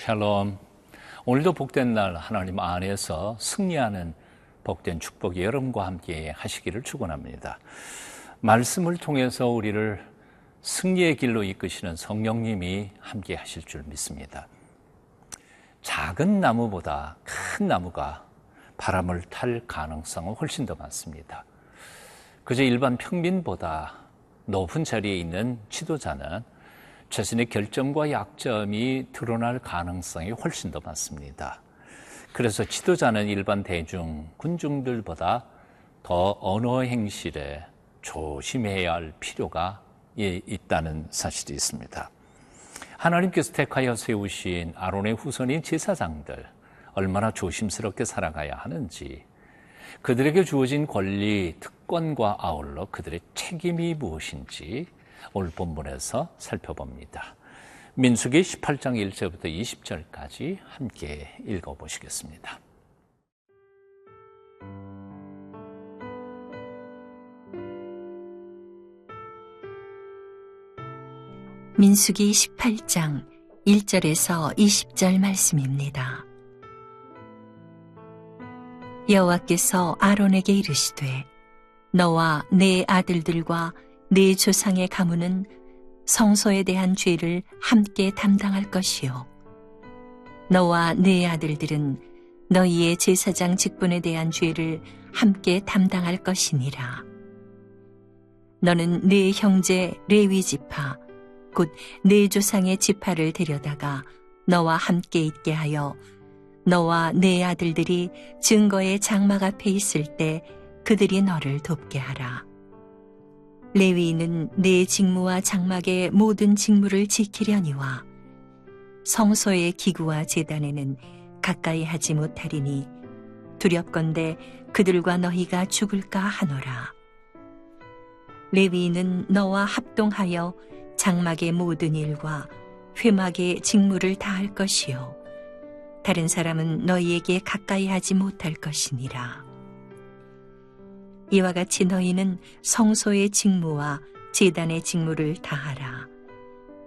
샬롬. 오늘도 복된 날 하나님 안에서 승리하는 복된 축복이 여러분과 함께 하시기를 축원합니다. 말씀을 통해서 우리를 승리의 길로 이끄시는 성령님이 함께 하실 줄 믿습니다. 작은 나무보다 큰 나무가 바람을 탈 가능성은 훨씬 더 많습니다. 그저 일반 평민보다 높은 자리에 있는 지도자는 자신의 결점과 약점이 드러날 가능성이 훨씬 더 많습니다. 그래서 지도자는 일반 대중, 군중들보다 더 언어 행실에 조심해야 할 필요가 있다는 사실이 있습니다. 하나님께서 택하여 세우신 아론의 후손인 제사장들, 얼마나 조심스럽게 살아가야 하는지, 그들에게 주어진 권리, 특권과 아울러 그들의 책임이 무엇인지 오늘 본문에서 살펴봅니다. 민수기 18장 1절부터 20절까지 함께 읽어보시겠습니다. 민수기 18장 1절에서 20절 말씀입니다. 여호와께서 아론에게 이르시되 너와 네 아들들과 네 조상의 가문은 성소에 대한 죄를 함께 담당할 것이요 너와 네 아들들은 너희의 제사장 직분에 대한 죄를 함께 담당할 것이니라. 너는 네 형제 레위 지파 곧 네 조상의 지파를 데려다가 너와 함께 있게 하여 너와 네 아들들이 증거의 장막 앞에 있을 때 그들이 너를 돕게 하라. 레위인은 네 직무와 장막의 모든 직무를 지키려니와 성소의 기구와 제단에는 가까이 하지 못하리니 두렵건대 그들과 너희가 죽을까 하노라. 레위인은 너와 합동하여 장막의 모든 일과 회막의 직무를 다할 것이요 다른 사람은 너희에게 가까이 하지 못할 것이니라. 이와 같이 너희는 성소의 직무와 제단의 직무를 다하라.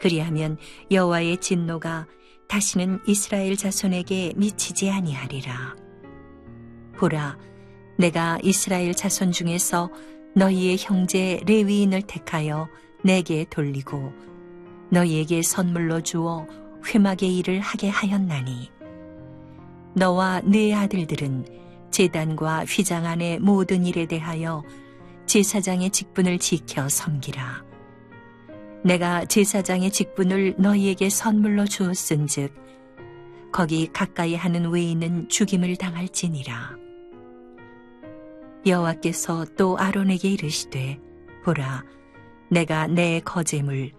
그리하면 여호와의 진노가 다시는 이스라엘 자손에게 미치지 아니하리라. 보라, 내가 이스라엘 자손 중에서 너희의 형제 레위인을 택하여 내게 돌리고 너희에게 선물로 주어 회막의 일을 하게 하였나니 너와 네 아들들은 제단과 휘장 안의 모든 일에 대하여 제사장의 직분을 지켜 섬기라. 내가 제사장의 직분을 너희에게 선물로 주었은즉 거기 가까이 하는 외인은 죽임을 당할지니라. 여호와께서 또 아론에게 이르시되 보라, 내가 내 거제물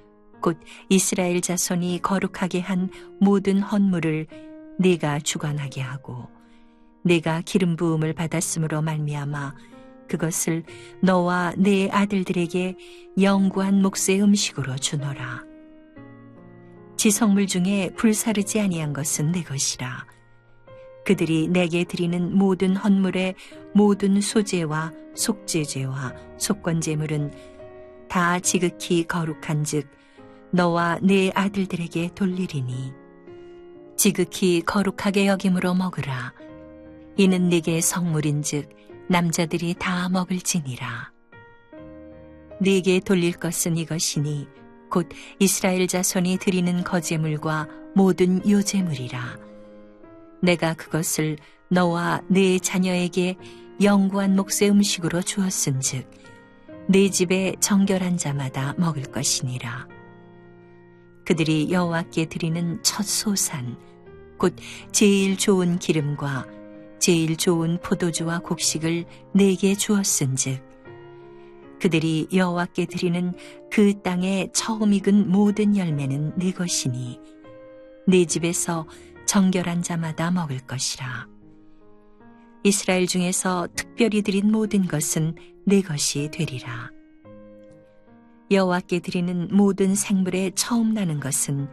곧 이스라엘 자손이 거룩하게 한 모든 헌물을 네가 주관하게 하고 네가 기름 부음을 받았으므로 말미암아 그것을 너와 네 아들들에게 영구한 몫의 음식으로 주노라. 지성물 중에 불사르지 아니한 것은 내 것이라. 그들이 내게 드리는 모든 헌물의 모든 소제와 속죄제와 속건제물은 다 지극히 거룩한즉 너와 네 아들들에게 돌리리니 지극히 거룩하게 여김으로 먹으라. 이는 네게 성물인즉 남자들이 다 먹을지니라. 네게 돌릴 것은 이것이니 곧 이스라엘 자손이 드리는 거제물과 모든 요제물이라. 내가 그것을 너와 네 자녀에게 영구한 몫의 음식으로 주었은즉 네 집에 정결한 자마다 먹을 것이니라. 그들이 여호와께 드리는 첫 소산 곧 제일 좋은 기름과 제일 좋은 포도주와 곡식을 네게 주었은즉 그들이 여호와께 드리는 그 땅에 처음 익은 모든 열매는 네 것이니 네 집에서 정결한 자마다 먹을 것이라. 이스라엘 중에서 특별히 드린 모든 것은 네 것이 되리라. 여호와께 드리는 모든 생물에 처음 나는 것은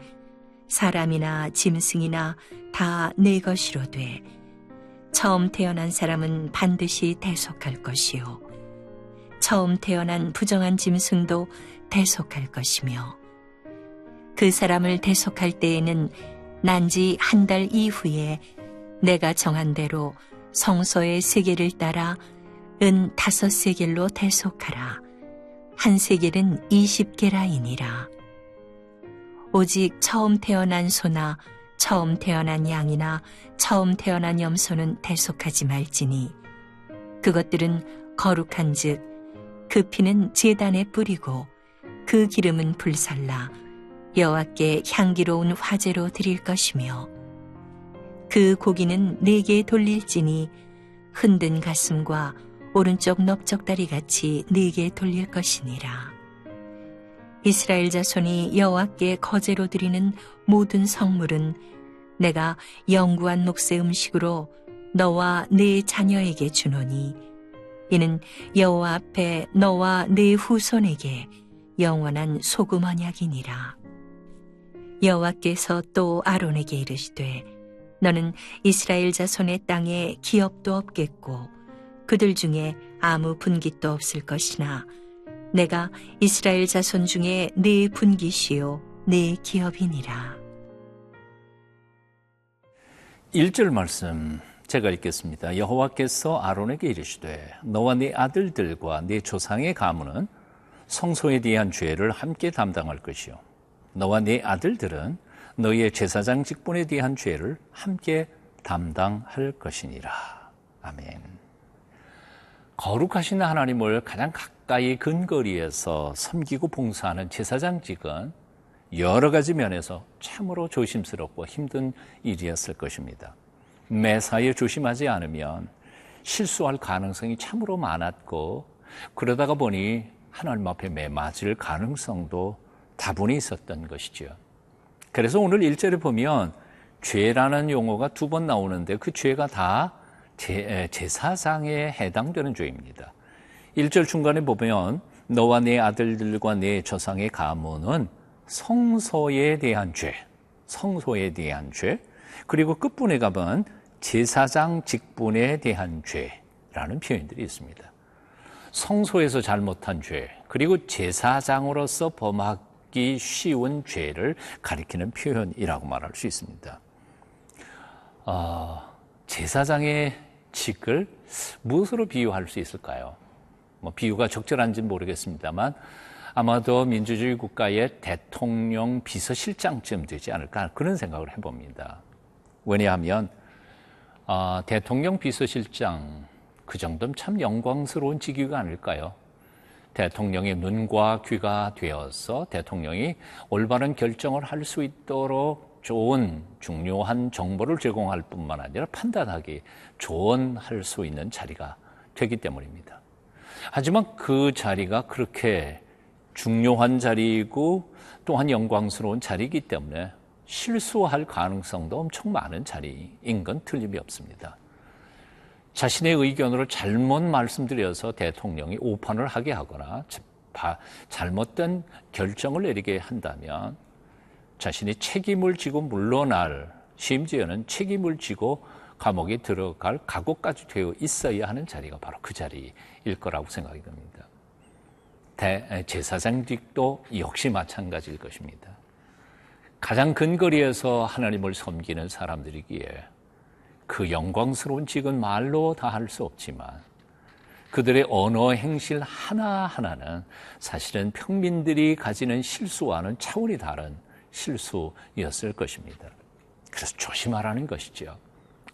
사람이나 짐승이나 다 네 것이로 돼 처음 태어난 사람은 반드시 대속할 것이요 처음 태어난 부정한 짐승도 대속할 것이며 그 사람을 대속할 때에는 난 지 한 달 이후에 내가 정한 대로 성소의 세겔을 따라 은 5세겔로 대속하라. 한 세겔은 20게라이니라. 오직 처음 태어난 소나 처음 태어난 양이나 처음 태어난 염소는 대속하지 말지니 그것들은 거룩한즉 그 피는 제단에 뿌리고 그 기름은 불살라 여호와께 향기로운 화제로 드릴 것이며 그 고기는 네게 돌릴지니 흔든 가슴과 오른쪽 넓적다리 같이 네게 돌릴 것이니라. 이스라엘 자손이 여호와께 거제로 드리는 모든 성물은 내가 영구한 몫의 음식으로 너와 네 자녀에게 주노니 이는 여호와 앞에 너와 네 후손에게 영원한 소금 언약이니라. 여호와께서 또 아론에게 이르시되 너는 이스라엘 자손의 땅에 기업도 없겠고 그들 중에 아무 분깃도 없을 것이나 내가 이스라엘 자손 중에 네 분깃이요 네 기업이니라. 1절 말씀 제가 읽겠습니다. 여호와께서 아론에게 이르시되 너와 네 아들들과 네 조상의 가문은 성소에 대한 죄를 함께 담당할 것이요 너와 네 아들들은 너희의 제사장 직분에 대한 죄를 함께 담당할 것이니라. 아멘. 거룩하신 하나님을 가장 가까이 근거리에서 섬기고 봉사하는 제사장직은 여러 가지 면에서 참으로 조심스럽고 힘든 일이었을 것입니다. 매사에 조심하지 않으면 실수할 가능성이 참으로 많았고 그러다가 보니 하나님 앞에 매맞을 가능성도 다분히 있었던 것이죠. 그래서 오늘 1절에 보면 죄라는 용어가 2번 나오는데 그 죄가 다 제사장에 해당되는 죄입니다. 1절 중간에 보면 너와 네 아들들과 네 조상의 가문은 성소에 대한 죄, 성소에 대한 죄, 그리고 끝부분에 가면 제사장 직분에 대한 죄라는 표현들이 있습니다. 성소에서 잘못한 죄, 그리고 제사장으로서 범하기 쉬운 죄를 가리키는 표현이라고 말할 수 있습니다. 제사장의 직을 무엇으로 비유할 수 있을까요? 비유가 적절한지는 모르겠습니다만 아마도 민주주의 국가의 대통령 비서실장쯤 되지 않을까 그런 생각을 해봅니다. 왜냐하면 대통령 비서실장 그 정도면 참 영광스러운 직위가 아닐까요? 대통령의 눈과 귀가 되어서 대통령이 올바른 결정을 할 수 있도록 좋은 중요한 정보를 제공할 뿐만 아니라 판단하기 조언할 수 있는 자리가 되기 때문입니다. 하지만 그 자리가 그렇게 중요한 자리이고 또한 영광스러운 자리이기 때문에 실수할 가능성도 엄청 많은 자리인 건 틀림이 없습니다. 자신의 의견으로 잘못 말씀드려서 대통령이 오판을 하게 하거나 잘못된 결정을 내리게 한다면 자신이 책임을 지고 물러날, 심지어는 책임을 지고 감옥에 들어갈 각오까지 되어 있어야 하는 자리가 바로 그 자리일 거라고 생각이 듭니다. 제사장직도 역시 마찬가지일 것입니다. 가장 근거리에서 하나님을 섬기는 사람들이기에 그 영광스러운 직은 말로 다 할 수 없지만 그들의 언어 행실 하나하나는 사실은 평민들이 가지는 실수와는 차원이 다른 실수였을 것입니다. 그래서 조심하라는 것이죠.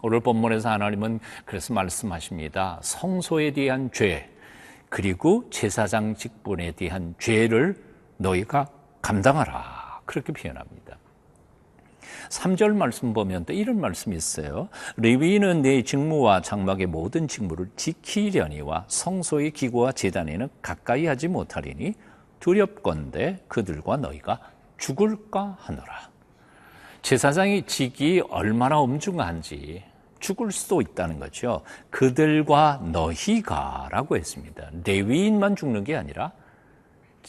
오늘 본문에서 하나님은 그래서 말씀하십니다. 성소에 대한 죄 그리고 제사장 직분에 대한 죄를 너희가 감당하라. 그렇게 표현합니다. 3절 말씀 보면 또 이런 말씀이 있어요. 레위인은 내 직무와 장막의 모든 직무를 지키려니와 성소의 기구와 제단에는 가까이 하지 못하리니 두렵건대 그들과 너희가 죽을까 하노라. 제사장의 직이 얼마나 엄중한지 죽을 수도 있다는 거죠. 그들과 너희가 라고 했습니다. 레위인만 죽는 게 아니라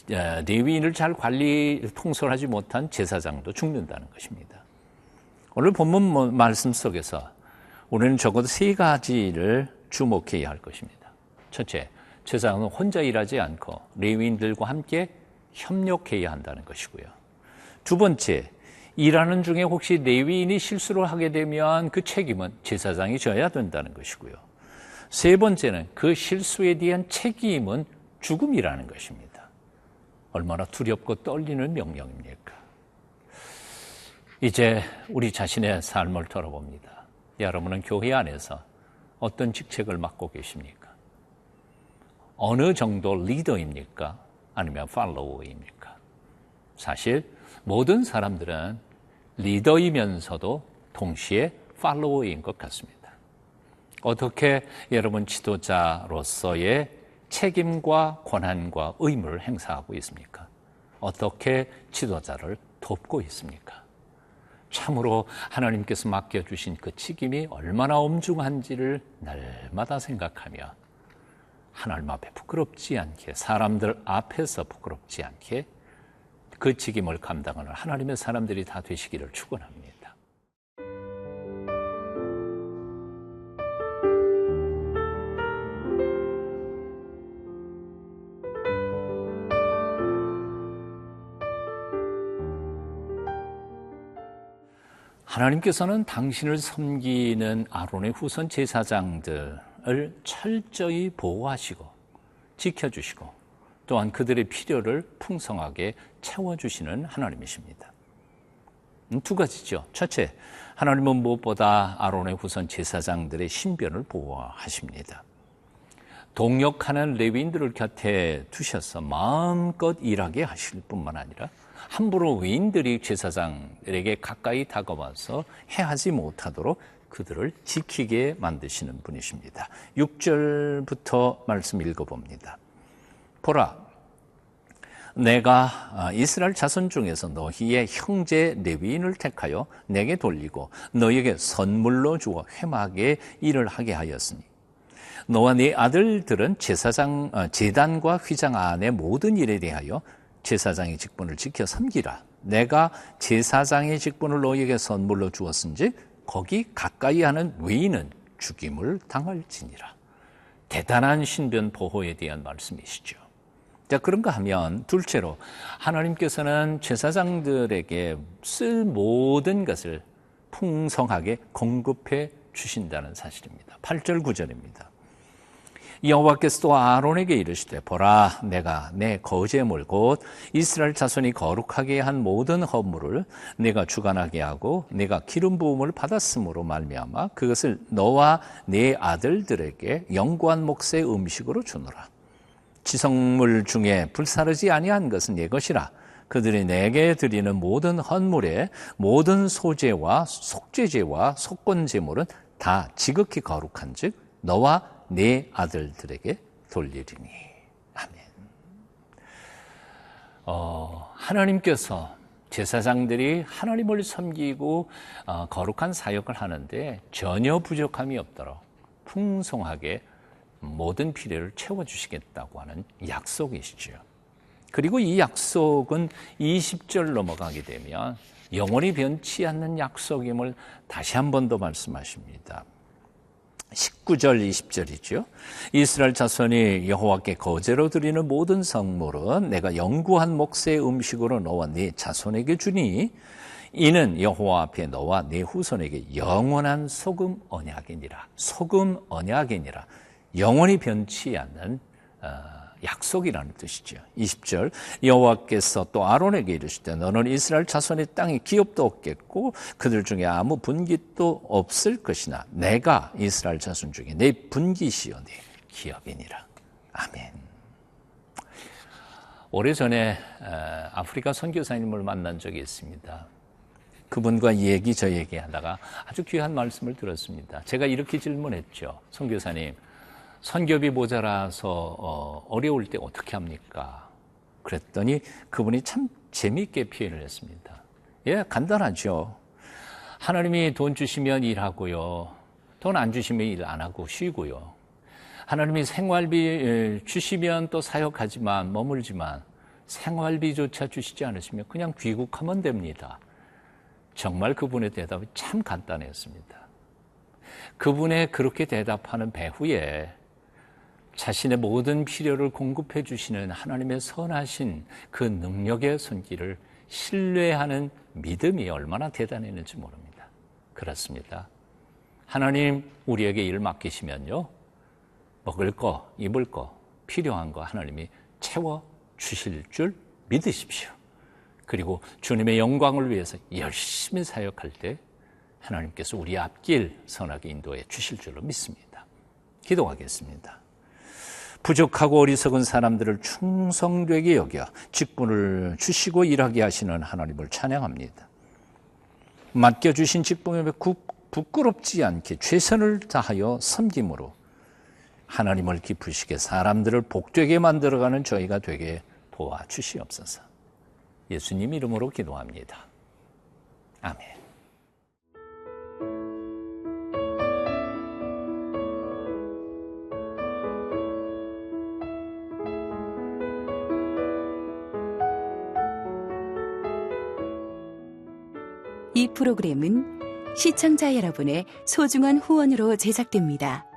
레위인을 잘 통솔하지 못한 제사장도 죽는다는 것입니다. 오늘 본문 말씀 속에서 우리는 적어도 3가지를 주목해야 할 것입니다. 첫째, 제사장은 혼자 일하지 않고 레위인들과 함께 협력해야 한다는 것이고요. 두 번째, 일하는 중에 혹시 레위인이 실수를 하게 되면 그 책임은 제사장이 져야 된다는 것이고요. 세 번째는 그 실수에 대한 책임은 죽음이라는 것입니다. 얼마나 두렵고 떨리는 명령입니까? 이제 우리 자신의 삶을 돌아봅니다. 여러분은 교회 안에서 어떤 직책을 맡고 계십니까? 어느 정도 리더입니까? 아니면 팔로워입니까? 사실 모든 사람들은 리더이면서도 동시에 팔로워인 것 같습니다. 어떻게 여러분 지도자로서의 책임과 권한과 의무를 행사하고 있습니까? 어떻게 지도자를 돕고 있습니까? 참으로 하나님께서 맡겨주신 그 책임이 얼마나 엄중한지를 날마다 생각하며 하나님 앞에 부끄럽지 않게, 사람들 앞에서 부끄럽지 않게 그 책임을 감당하는 하나님의 사람들이 다 되시기를 축원합니다. 하나님께서는 당신을 섬기는 아론의 후손 제사장들을 철저히 보호하시고 지켜주시고 또한 그들의 필요를 풍성하게 채워주시는 하나님이십니다. 두 가지죠. 첫째, 하나님은 무엇보다 아론의 후손 제사장들의 신변을 보호하십니다. 동역하는 레위인들을 곁에 두셔서 마음껏 일하게 하실 뿐만 아니라 함부로 외인들이 제사장들에게 가까이 다가와서 해하지 못하도록 그들을 지키게 만드시는 분이십니다. 6절부터 말씀 읽어봅니다. 보라, 내가 이스라엘 자손 중에서 너희의 형제 레위인을 택하여 내게 돌리고 너희에게 선물로 주어 회막에 일을 하게 하였으니 너와 네 아들들은 제단과 휘장 안의 모든 일에 대하여 제사장의 직분을 지켜 섬기라. 내가 제사장의 직분을 너희에게 선물로 주었은지 거기 가까이 하는 외인은 죽임을 당할지니라. 대단한 신변 보호에 대한 말씀이시죠. 자, 그런가 하면 둘째로 하나님께서는 제사장들에게 쓸 모든 것을 풍성하게 공급해 주신다는 사실입니다. 8절 9절입니다. 여호와께서 또 아론에게 이르시되 보라, 내가 내 거제물 곧 이스라엘 자손이 거룩하게 한 모든 허물을 내가 주관하게 하고 내가 기름 부음을 받았으므로 말미암아 그것을 너와 네 아들들에게 영구한 몫의 음식으로 주노라. 지성물 중에 불사르지 아니한 것은 네 것이라. 그들이 내게 드리는 모든 헌물의 모든 소제와 속죄제와 속건제물은 다 지극히 거룩한즉 너와 네 아들들에게 돌리리니. 아멘. 하나님께서 제사장들이 하나님을 섬기고 거룩한 사역을 하는데 전혀 부족함이 없도록 풍성하게 모든 필요를 채워주시겠다고 하는 약속이시죠. 그리고 이 약속은 20절 넘어가게 되면 영원히 변치 않는 약속임을 다시 한 번 더 말씀하십니다. 19절 20절이죠. 이스라엘 자손이 여호와께 거제로 드리는 모든 성물은 내가 영구한 몫의 음식으로 너와 네 자손에게 주니 이는 여호와 앞에 너와 네 후손에게 영원한 소금 언약이니라. 소금 언약이니라. 영원히 변치 않는 약속이라는 뜻이죠. 20절 여호와께서 또 아론에게 이르시되 너는 이스라엘 자손의 땅에 기업도 없겠고 그들 중에 아무 분깃도 없을 것이나 내가 이스라엘 자손 중에 내 분깃이요 내 기업이니라. 아멘. 오래전에 아프리카 선교사님을 만난 적이 있습니다. 그분과 저 얘기하다가 아주 귀한 말씀을 들었습니다. 제가 이렇게 질문했죠. 선교사님, 선교비 모자라서 어려울 때 어떻게 합니까? 그랬더니 그분이 참 재미있게 표현을 했습니다. 예, 간단하죠. 하나님이 돈 주시면 일하고요. 돈 안 주시면 일 안 하고 쉬고요. 하나님이 생활비 주시면 또 사역하지만 머물지만 생활비조차 주시지 않으시면 그냥 귀국하면 됩니다. 정말 그분의 대답이 참 간단했습니다. 그분의 그렇게 대답하는 배후에 자신의 모든 필요를 공급해 주시는 하나님의 선하신 그 능력의 손길을 신뢰하는 믿음이 얼마나 대단했는지 모릅니다. 그렇습니다. 하나님 우리에게 일 맡기시면요, 먹을 거, 입을 거, 필요한 거 하나님이 채워 주실 줄 믿으십시오. 그리고 주님의 영광을 위해서 열심히 사역할 때 하나님께서 우리 앞길 선하게 인도해 주실 줄로 믿습니다. 기도하겠습니다. 부족하고 어리석은 사람들을 충성되게 여겨 직분을 주시고 일하게 하시는 하나님을 찬양합니다. 맡겨주신 직분에 부끄럽지 않게 최선을 다하여 섬김으로 하나님을 기쁘시게 사람들을 복되게 만들어가는 저희가 되게 도와주시옵소서. 예수님 이름으로 기도합니다. 아멘. 이 프로그램은 시청자 여러분의 소중한 후원으로 제작됩니다.